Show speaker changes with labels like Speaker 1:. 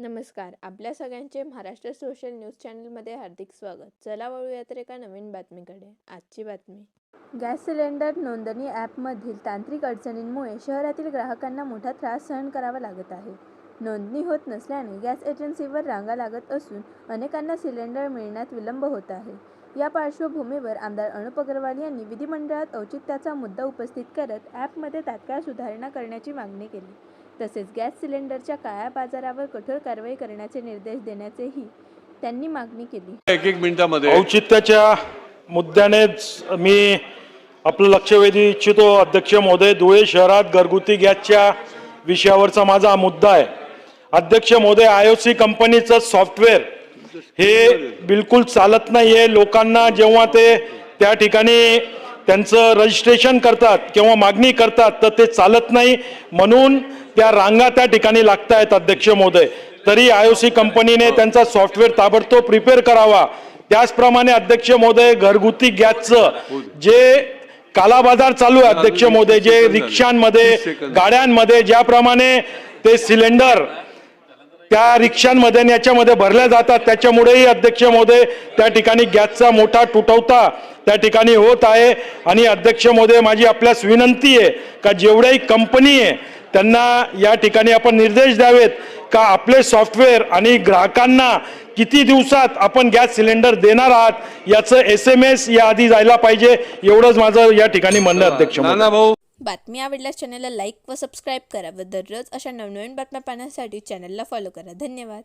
Speaker 1: नमस्कार. आपल्या सगळ्यांचे महाराष्ट्र सोशल न्यूज चॅनलमध्ये हार्दिक स्वागत. चला वळूया तर एका नवीन बातमीकडे. आजची बातमी. गॅस सिलेंडर नोंदणी ॲपमधील तांत्रिक अडचणींमुळे शहरातील ग्राहकांना मोठा त्रास सहन करावा लागत आहे. नोंदणी होत नसल्याने गॅस एजन्सीवर रांगा लागत असून अनेकांना सिलेंडर मिळण्यात विलंब होत आहे. या पार्श्वभूमीवर आमदार अनुप अग्रवाल यांनी विधिमंडळात औचित्याचा मुद्दा उपस्थित करत ॲपमध्ये तात्काळ सुधारणा करण्याची मागणी केली. तसेच गॅस सिलेंडरच्या काळ्या बाजारावर कठोर कारवाई करण्याचे निर्देश देण्याचेही त्यांनी मागणी केली.
Speaker 2: एक मिनिटामध्ये
Speaker 3: औचित्याच्या मुद्द्यानेच मी आपलं लक्ष वेधू इच्छितो. अध्यक्ष महोदय, धुळे शहरात घरगुती गॅसच्या विषयावरचा माझा मुद्दा आहे. अध्यक्ष महोदय, IOC कंपनीचं सॉफ्टवेअर हे बिलकुल चालत नाहीये. लोकांना जेव्हा ते त्या ठिकाणी त्यांचं रजिस्ट्रेशन करतात किंवा मागणी करतात तर ते चालत नाही, म्हणून त्या रांगा त्या ठिकाणी लागत आहेत. अध्यक्ष महोदय, तरी IOC कंपनीने त्यांचा सॉफ्टवेअर ताबडतोब प्रिपेअर करावा. त्याचप्रमाणे अध्यक्ष महोदय, घरगुती गॅसचं जे कालाबाजार चालू आहे अध्यक्ष महोदय, जे रिक्षांमध्ये गाड्यांमध्ये ज्याप्रमाणे ते सिलेंडर त्या रिक्षांमध्ये आणि याच्यामध्ये भरल्या जातात, त्याच्यामुळेही अध्यक्ष महोदय त्या ठिकाणी गॅसचा मोठा तुटवडा त्या ठिकाणी होत आहे. आणि अध्यक्ष महोदय, माझी आपल्यास विनंती आहे का जेवढ्याही कंपनी आहे त्यांना या ठिकाणी आपण निर्देश द्यावेत का आपले सॉफ्टवेअर आणि ग्राहकांना किती दिवसात आपण गॅस सिलेंडर देणार आहात याचं SMS या आधी जायला पाहिजे. एवढंच माझं या ठिकाणी म्हणणं अध्यक्ष महोदय.
Speaker 1: बातमी आवडल्यास चॅनलला लाईक व सबस्क्राईब करा व दररोज अशा नवनवीन बातम्या पाहण्यासाठी चॅनलला फॉलो करा. धन्यवाद.